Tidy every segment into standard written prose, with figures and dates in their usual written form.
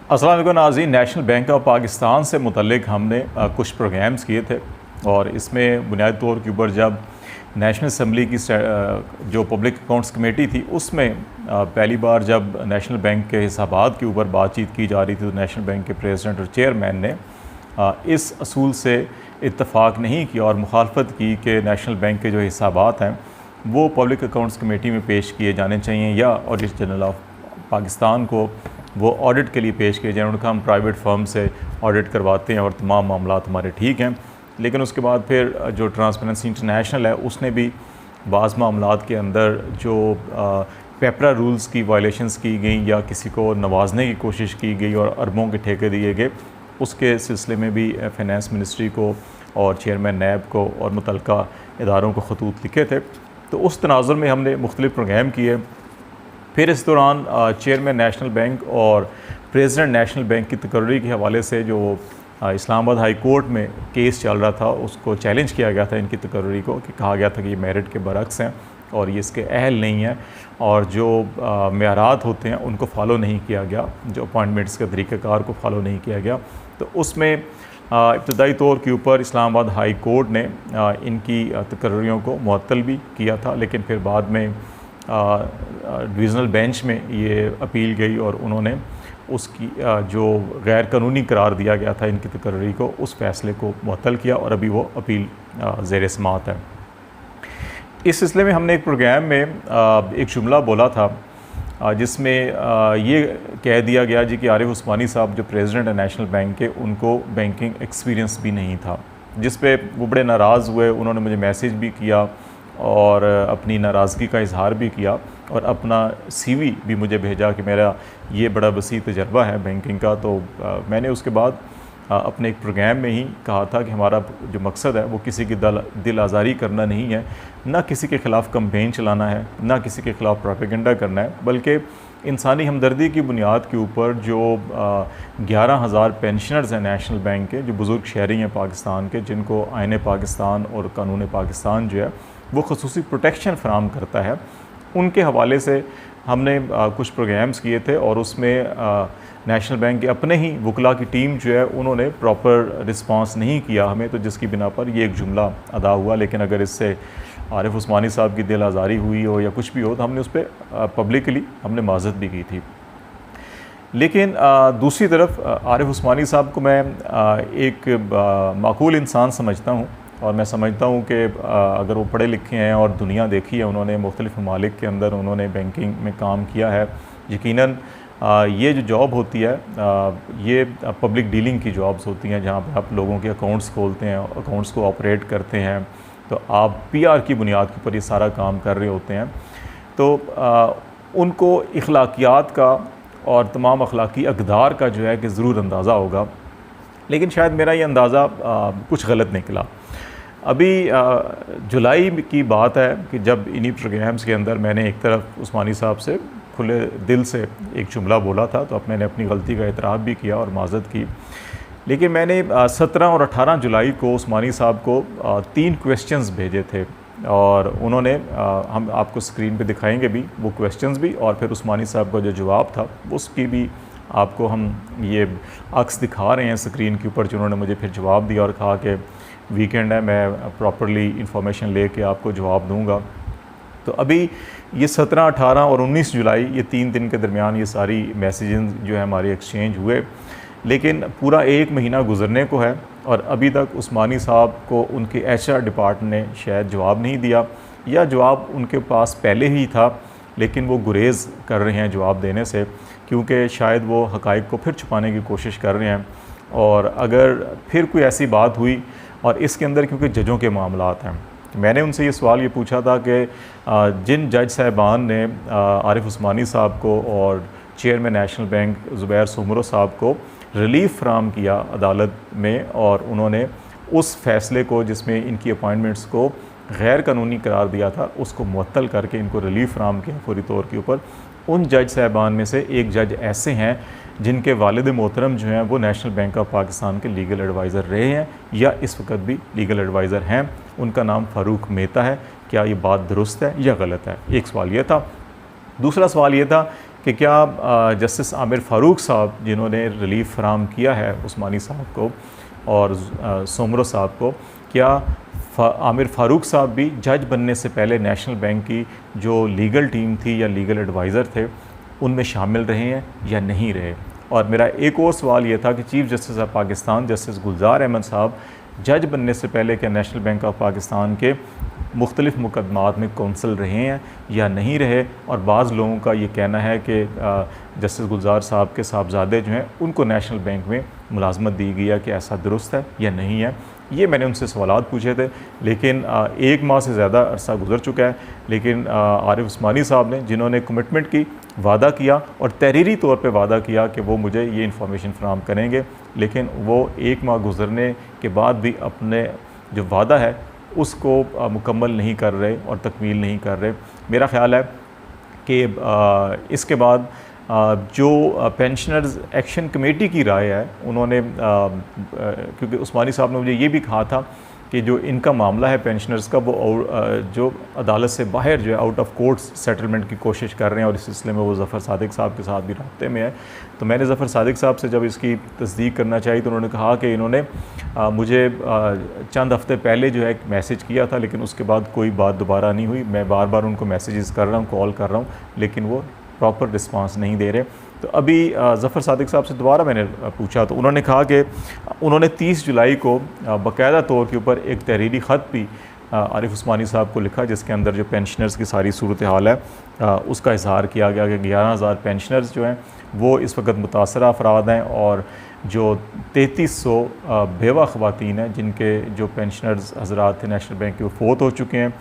अस्सलाम वालेकुम नाज़रीन। नेशनल बैंक ऑफ पाकिस्तान से मुतल्लिक़ हमने कुछ प्रोग्राम्स किए थे और इसमें बुनियादी तौर के ऊपर जब नेशनल असम्बली की जो पब्लिक अकाउंट्स कमेटी थी उसमें पहली बार जब नेशनल बैंक के हिसाबात के ऊपर बातचीत की जा रही थी तो नेशनल बैंक के प्रेसिडेंट और चेयरमैन ने इस असूल से इत्तफ़ाक़ नहीं किया और मुखालफत की कि नेशनल बैंक के जो हिसाबात हैं वो पब्लिक अकाउंट्स कमेटी में पेश किए जाने चाहिए या ऑडिटर जनरल ऑफ पाकिस्तान को वो ऑडिट के लिए पेश किए जाए। उनका हम प्राइवेट फर्म से ऑडिट करवाते हैं और तमाम मामला हमारे ठीक हैं। लेकिन उसके बाद फिर जो ट्रांसपेरेंसी इंटरनेशनल है उसने भी बाज़ मामलात के अंदर जो पेपरा रूल्स की वायलेशंस की गई या किसी को नवाजने की कोशिश की गई और अरबों के ठेके दिए गए, उसके सिलसिले में भी फाइनेंस मिनिस्ट्री को और चेयरमैन नैब को और मुतल्लिका इदारों को खतूत लिखे थे। तो उस तनाज़ुर में हमने मुख्तलिफ़ प्रोग्राम किए। फिर इस दौरान चेयरमैन नेशनल बैंक और प्रेसिडेंट नेशनल बैंक की तकर्री के हवाले से जो इस्लामाबाद हाई कोर्ट में केस चल रहा था उसको चैलेंज किया गया था इनकी तकर्री को, कि कहा गया था कि ये मेरिट के बरक्स हैं और ये इसके अहल नहीं हैं और जो मेयारात होते हैं उनको फॉलो नहीं किया गया, जो अपॉइंटमेंट्स के तरीक़ाकार को फॉलो नहीं किया गया। तो उसमें इब्तदाई तौर के ऊपर इस्लामाबाद हाई कोर्ट ने इनकी तकर्रियों को मुअत्तल भी किया था, लेकिन फिर बाद में डिवीज़नल बेंच में ये अपील गई और उन्होंने उसकी जो गैर कानूनी करार दिया गया था इनकी तकर्री को, उस फ़ैसले को मुअत्तल किया और अभी वो अपील ज़ेर समाअत है। इस सिलसिले में हमने एक प्रोग्राम में एक जुमला बोला था जिसमें ये कह दिया गया जी कि आरिफ उस्मानी साहब जो प्रेसिडेंट है नेशनल बैंक के, उनको बैंकिंग एक्सपीरियंस भी नहीं था, जिस पे वो बड़े नाराज़ हुए। उन्होंने मुझे मैसेज भी किया और अपनी नाराज़गी का इजहार भी किया और अपना CV भी मुझे भेजा कि मेरा ये बड़ा वसी तजर्बा है बैंकिंग का। तो मैंने उसके बाद अपने एक प्रोग्राम में ही कहा था कि हमारा जो मकसद है वो किसी की दिल आज़ारी करना नहीं है, ना किसी के ख़िलाफ़ कंपेन चलाना है, ना किसी के ख़िलाफ़ प्रोपेगेंडा करना है, बल्कि इंसानी हमदर्दी की बुनियाद के ऊपर जो 11,000 पेंशनर्स हैं नेशनल बैंक के, जो बुज़ुर्ग शहरी हैं पाकिस्तान के, जिनको आईन पाकिस्तान और कानून पाकिस्तान जो है वो खसूसी प्रोटेक्शन फ़राहम करता है, उनके हवाले से हमने कुछ प्रोग्राम्स किए थे और उसमें नेशनल बैंक के अपने ही वकला की टीम जो है उन्होंने प्रॉपर रिस्पांस नहीं किया हमें, तो जिसकी बिना पर ये एक जुमला अदा हुआ। लेकिन अगर इससे आरिफ उस्मानी साहब की दिल आज़ारी हुई हो या कुछ भी हो तो हमने उस पर पब्लिकली हमने माज़रत भी की थी। लेकिन दूसरी तरफ आरिफ उस्मानी साहब को मैं एक माकूल इंसान समझता हूँ और मैं समझता हूँ कि अगर वो पढ़े लिखे हैं और दुनिया देखी है, उन्होंने मुख्तलिफ़ ममालिक के अंदर उन्होंने बैंकिंग में काम किया है, यकीनन ये जो जॉब होती है ये पब्लिक डीलिंग की जॉब्स होती हैं, जहाँ पर आप लोगों के अकाउंट्स खोलते हैं, अकाउंट्स को ऑपरेट करते हैं, तो आप PR की बुनियाद के ऊपर ये सारा काम कर रहे होते हैं। तो उनको इखलाकियात का और तमाम अखलाकी अक़दार का जो है कि ज़रूर अंदाज़ा होगा, लेकिन शायद मेरा ये अंदाज़ा कुछ गलत निकला। अभी जुलाई की बात है कि जब इन्हीं प्रोग्राम्स के अंदर मैंने एक तरफ उस्मानी साहब से खुले दिल से एक जुमला बोला था, तो अब मैंने अपनी गलती का इतराफ़ भी किया और माज़रत की। लेकिन मैंने 17 और 18 जुलाई को उस्मानी साहब को 3 क्वेश्चंस भेजे थे और उन्होंने हम आपको स्क्रीन पे दिखाएंगे भी वो क्वेश्चंस भी, और फिर उस्मानी साहब का जो जवाब था उसकी भी आपको हम ये अक्स दिखा रहे हैं स्क्रीन के ऊपर, जो उन्होंने मुझे फिर जवाब दिया और कहा कि वीकेंड है, मैं प्रॉपर्ली इंफॉर्मेशन लेके आपको जवाब दूंगा। तो अभी ये 17, 18 और 19 जुलाई ये 3 दिन के दरमियान ये सारी मैसेजेस जो है हमारे एक्सचेंज हुए, लेकिन पूरा 1 महीना गुजरने को है और अभी तक उस्मानी साहब को उनके HR डिपार्टमेंट ने शायद जवाब नहीं दिया, या जवाब उनके पास पहले ही था लेकिन वो गुरेज़ कर रहे हैं जवाब देने से, क्योंकि शायद वो हक़ाइक़ को फिर छुपाने की कोशिश कर रहे हैं। और अगर फिर कोई ऐसी बात हुई, और इसके अंदर क्योंकि जजों के मामलात हैं, मैंने उनसे ये सवाल ये पूछा था कि जिन जज साहिबान ने आरिफ उस्मानी साहब को और chairman national bank Zubair Soomro साहब को रिलीफ़ फ़राहम किया अदालत में, और उन्होंने उस फ़ैसले को जिसमें इनकी अपॉइंटमेंट्स को गैर कानूनी करार दिया था उसको मुअत्तल करके इनको रिलीफ़ फ़राहम किया फौरी तौर के ऊपर, उन जज साहिबान में से एक जज ऐसे हैं जिनके वालिद मोहतरम जो हैं वो नेशनल बैंक ऑफ पाकिस्तान के लीगल एडवाइज़र रहे हैं या इस वक्त भी लीगल एडवाइज़र हैं। उनका नाम फ़ारूक मेहता है। क्या ये बात दुरुस्त है या गलत है? एक सवाल ये था। दूसरा सवाल ये था कि क्या जस्टिस आमिर फ़ारूक साहब जिन्होंने रिलीफ फराम किया है उस्मानी साहब को और सोमरो साहब को, क्या आमिर फ़ारूक साहब भी जज बनने से पहले नेशनल बैंक की जो लीगल टीम थी या लीगल एडवाइज़र थे उनमें शामिल रहे हैं या नहीं रहे। और मेरा एक और सवाल ये था कि chief justice of Pakistan justice Gulzar Ahmed साहब जज बनने से पहले क्या नेशनल बैंक ऑफ पाकिस्तान के मुख्तलिफ़ मुकदमात में कौंसल रहे हैं या नहीं रहे। और बाज़ लोगों का ये कहना है कि जस्टिस गुलजार साहब के साहबजादे जो हैं उनको नेशनल बैंक में मुलाजमत दी गई है, कि ऐसा दुरुस्त है या नहीं है। ये मैंने उनसे सवालात पूछे थे, लेकिन 1 माह से ज़्यादा अरसा गुजर चुका है, लेकिन आरिफ उस्मानी साहब ने जिन्होंने कमिटमेंट की, वादा किया और तहरीरी तौर पे वादा किया कि वो मुझे ये इन्फॉर्मेशन फराहम करेंगे, लेकिन वो 1 माह गुजरने के बाद भी अपने जो वादा है उसको मुकम्मल नहीं कर रहे और तकमील नहीं कर रहे। मेरा ख़्याल है कि इसके बाद जो पेंशनर्स एक्शन कमेटी की राय है, उन्होंने क्योंकि उस्मानी साहब ने मुझे ये भी कहा था कि जो इनका मामला है पेंशनर्स का, वो जो अदालत से बाहर जो है आउट ऑफ कोर्ट सेटलमेंट की कोशिश कर रहे हैं और इस सिलसिले में वो ज़फ़र सादिक साहब के साथ भी राब्ते में है। तो मैंने ज़फ़र सादिक साहब से जब इसकी तस्दीक करना चाहिए तो उन्होंने कहा कि इन्होंने मुझे चंद हफ़्ते पहले जो है एक मैसेज किया था, लेकिन उसके बाद कोई बात दोबारा नहीं हुई। मैं बार बार उनको मैसेजेस कर रहा हूँ, कॉल कर रहा हूँ, लेकिन वो प्रॉपर रिस्पांस नहीं दे रहे। तो अभी ज़फ़र सादिक साहब से दोबारा मैंने पूछा तो उन्होंने कहा कि उन्होंने 30 जुलाई को बाकायदा तौर के ऊपर एक तहरीरी ख़त भी आरिफ उस्मानी साहब को लिखा, जिसके अंदर जो पेंशनर्स की सारी सूरत हाल है उसका इजहार किया गया कि 11,000 पेंशनर्स जो हैं वो इस वक्त मुतासरा अफराद हैं और जो 3300 बेवा ख़वातीन हैं जिनके जो पेंशनर्स हज़रात थे नेशनल बैंक के वो फोत हो चुके हैं,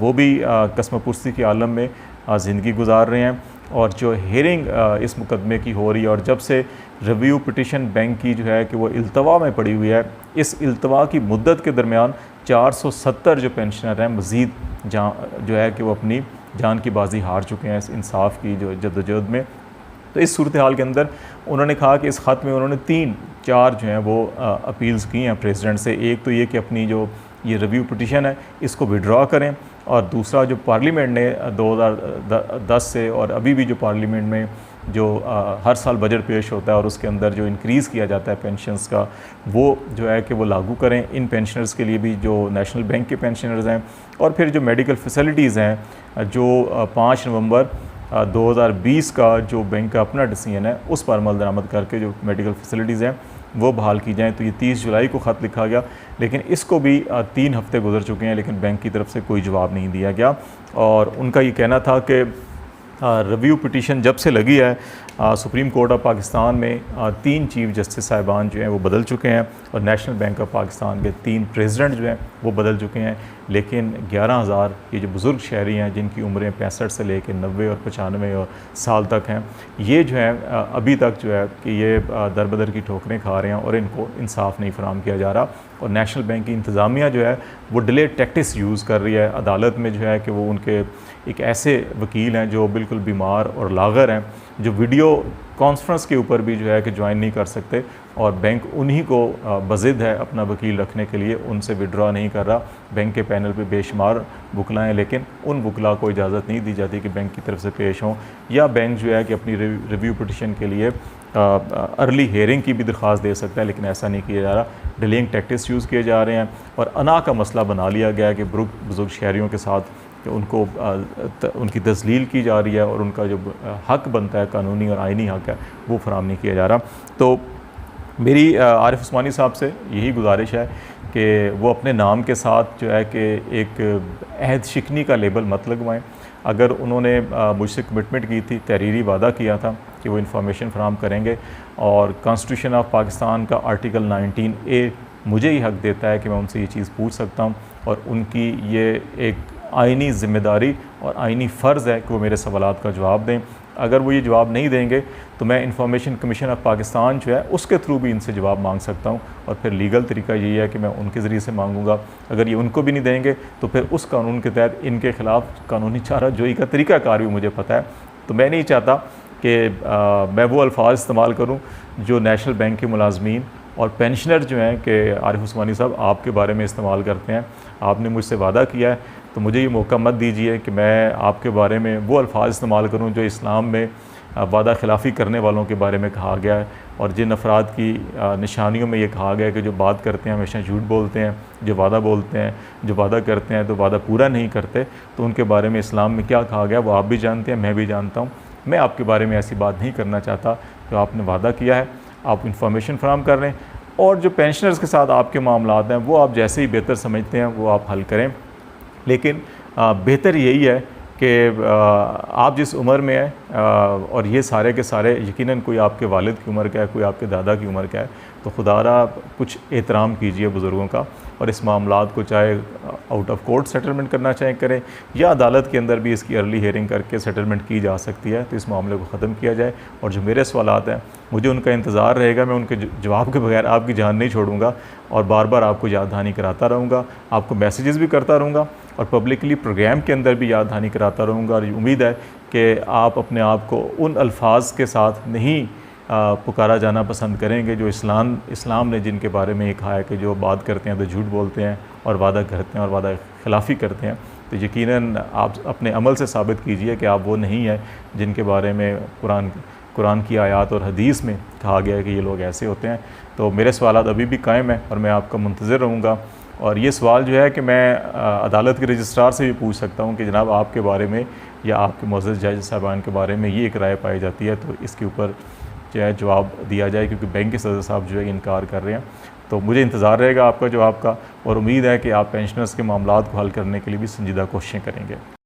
वो भी कसम पुरसी के आलम में ज़िंदगी गुजार रहे हैं। और जो हेयरिंग इस मुकदमे की हो रही है और जब से रिव्यू पिटिशन बैंक की जो है कि वो इल्तवा में पड़ी हुई है, इस इल्तवा की मुद्दत के दरमियान 470 जो पेंशनर हैं मज़ीद जो है कि वो अपनी जान की बाजी हार चुके हैं इस इंसाफ की जो जद्दोजहद में। तो इस सूरत हाल के अंदर उन्होंने कहा कि इस ख़त में उन्होंने 3-4 जो हैं वो अपील्स की हैं प्रेसिडेंट से। एक तो ये कि अपनी जो ये रिव्यू पिटिशन है इसको विड्रॉ करें, और दूसरा जो पार्लियामेंट ने 2010 से और अभी भी जो पार्लियामेंट में जो हर साल बजट पेश होता है और उसके अंदर जो इंक्रीज़ किया जाता है पेंशन्स का, वो जो है कि वो लागू करें इन पेंशनर्स के लिए भी जो नेशनल बैंक के पेंशनर्स हैं। और फिर जो मेडिकल फैसिलिटीज़ हैं जो 5 नवंबर 2020 का जो बैंक का अपना डिसीजन है उस पर अमल दरामद करके जो मेडिकल फैसिलिटीज़ हैं वो बहाल की जाएँ। तो ये 30 जुलाई को ख़त लिखा गया, लेकिन इसको भी 3 हफ़्ते गुजर चुके हैं, लेकिन बैंक की तरफ से कोई जवाब नहीं दिया गया। और उनका ये कहना था कि रिव्यू पिटीशन जब से लगी है सुप्रीम कोर्ट ऑफ पाकिस्तान में 3 चीफ़ जस्टिस साहिबान जो हैं वो बदल चुके हैं और नेशनल बैंक ऑफ पाकिस्तान के 3 प्रेसिडेंट जो हैं वो बदल चुके हैं, लेकिन 11,000 ये जो बुज़ुर्ग शहरी हैं जिनकी उम्रें 65 से लेकर 90 और 95 और साल तक हैं, ये जो है अभी तक जो है कि ये दर बदर की ठोकरें खा रहे हैं और इनको इंसाफ नहीं फराहम किया जा रहा। और नेशनल बैंक की इंतज़ामिया जो है वो डिले टैक्टिक्स यूज़ कर रही है। अदालत में जो है कि वो उनके एक ऐसे वकील हैं जो बिल्कुल बीमार और लागर हैं, जो वीडियो कॉन्फ्रेंस के ऊपर भी जो है कि ज्वाइन नहीं कर सकते, और बैंक उन्हीं को बज़िद है अपना वकील रखने के लिए, उनसे विड्रॉ नहीं कर रहा। बैंक के पैनल पे बेशुमार वकला हैं, लेकिन उन वकला को इजाज़त नहीं दी जाती कि बैंक की तरफ से पेश हों, या बैंक जो है कि अपनी रिव्यू पिटिशन के लिए अर्ली हेयरिंग की भी दरख्वास्त दे सकता है, लेकिन ऐसा नहीं किया जा रहा। डिलेइंग टैक्टिक्स यूज़ किए जा रहे हैं और अना का मसला बना लिया गया कि बुज़ुर्ग शहरियों के साथ कि उनको उनकी तज़लील की जा रही है और उनका जो हक़ बनता है कानूनी और आइनी हक़ है वो फराहम नहीं किया जा रहा। तो मेरी आरिफ उस्मानी साहब से यही गुजारिश है कि वो अपने नाम के साथ जो है कि एक अहद शिकनी का लेबल मत लगवाएं। अगर उन्होंने मुझसे कमिटमेंट की थी, तहरीरी वादा किया था कि वो इन्फॉर्मेशन फराहम करेंगे, और कॉन्स्टिट्यूशन ऑफ पाकिस्तान का आर्टिकल 19A मुझे ही हक़ देता है कि मैं उनसे ये चीज़ पूछ सकता हूँ, और उनकी ये एक आइनी ज़िम्मेदारी और आइनी फ़र्ज़ है कि वो मेरे सवालात का जवाब दें। अगर वो ये जवाब नहीं देंगे तो मैं इंफॉर्मेशन कमीशन ऑफ पाकिस्तान जो है उसके थ्रू भी इनसे जवाब मांग सकता हूँ, और फिर लीगल तरीका यही है कि मैं उनके ज़रिए से मांगूंगा। अगर ये उनको भी नहीं देंगे तो फिर उस कानून के तहत इनके ख़िलाफ़ कानूनी चाराजोई का तरीक़ाकार भी मुझे पता है। तो मैं नहीं चाहता कि मैं वो अल्फाज इस्तेमाल करूँ जो नेशनल बैंक के मुलाजमीन और पेंशनर जो हैं कि आरिफ उस्मानी साहब आपके बारे में इस्तेमाल करते हैं। आपने मुझसे वादा किया है तो मुझे ये मौका मत दीजिए कि मैं आपके बारे में वो अल्फाज इस्तेमाल करूं जो इस्लाम में वादा खिलाफ़ी करने वालों के बारे में कहा गया है, और जिन अफराद की निशानियों में ये कहा गया है कि जो बात करते हैं हमेशा झूठ बोलते हैं, जो वादा बोलते हैं, जो वादा करते हैं तो वादा पूरा नहीं करते, तो उनके बारे में इस्लाम में क्या कहा गया वो आप भी जानते हैं, मैं भी जानता हूँ। मैं आपके बारे में ऐसी बात नहीं करना चाहता। जो आपने वादा किया है आप इंफॉर्मेशन फराहम कर रहे हैं, और जो पेंशनर्स के साथ आपके मामलात हैं वो आप जैसे ही बेहतर समझते हैं वो आप हल करें। लेकिन बेहतर यही है कि आप जिस उम्र में हैं और ये सारे के सारे यकीनन कोई आपके वालिद की उम्र का है, कोई आपके दादा की उम्र का है, तो खुदारा कुछ एहतराम कीजिए बुज़ुर्गों का, और इस मामलात को चाहे आउट ऑफ कोर्ट सेटलमेंट करना चाहे करें, या अदालत के अंदर भी इसकी अर्ली हियरिंग करके सेटलमेंट की जा सकती है, तो इस मामले को ख़त्म किया जाए। और जो मेरे सवालात हैं मुझे उनका इंतज़ार रहेगा, मैं उनके जवाब के बगैर आपकी जान नहीं छोड़ूंगा, और बार बार आपको याद दहानी कराता रहूँगा, आपको मैसेजेस भी करता रहूँगा, और पब्लिकली प्रोग्राम के अंदर भी याद दहानी कराता रहूँगा। और उम्मीद है कि आप अपने आप को उन अल्फाज के साथ नहीं पुकारा जाना पसंद करेंगे जो इस्लाम ने जिनके बारे में ये कहा है कि जो बात करते हैं तो झूठ बोलते हैं और वादा करते हैं और वादा खिलाफ़ी करते हैं। तो यकीनन आप अपने अमल से साबित कीजिए कि आप वो नहीं है जिनके बारे में कुरान की आयत और हदीस में कहा गया है कि ये लोग ऐसे होते हैं। तो मेरे सवालात अभी भी कायम हैं और मैं आपका मुंतज़िर रहूँगा। और ये सवाल जो है कि मैं अदालत के रजिस्ट्रार से भी पूछ सकता हूँ कि जनाब आपके बारे में या आपके मुअज़्ज़ज़ जज साहबान के बारे में ये एक राय पाई जाती है, तो इसके ऊपर जो है जवाब दिया जाए, क्योंकि बैंक के सदर साहब जो है इनकार कर रहे हैं। तो मुझे इंतज़ार रहेगा आपका जवाब का, और उम्मीद है कि आप पेंशनर्स के मामलात को हल करने के लिए भी संजीदा कोशिशें करेंगे।